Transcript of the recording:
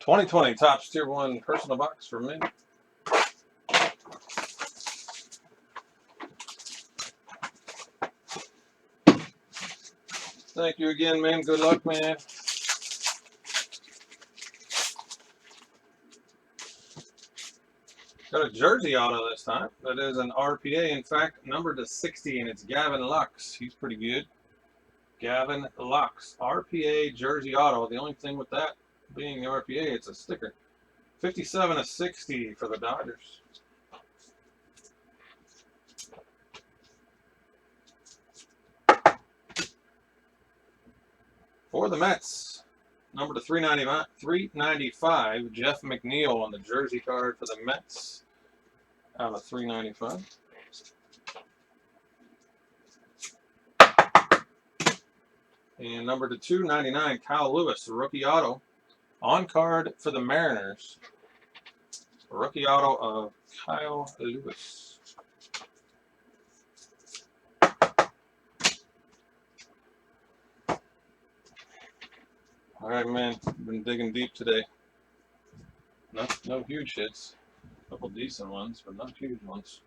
2020 Topps Tier 1 personal box for me. Thank you again, man. Good luck, man. Got a jersey auto this time. That is an RPA. In fact, numbered to 60, and it's Gavin Lux. He's pretty good. Gavin Lux. RPA jersey auto. The only thing with that being the RPA, it's a sticker. 57 of 60 for the Dodgers. For the Mets, number to 395, Jeff McNeil on the jersey card for the Mets. Out of 395. And number to 299, Kyle Lewis, rookie auto. On card for the Mariners. Rookie auto of Kyle Lewis. All right, man. Been digging deep today. No huge hits. A couple decent ones, but not huge ones.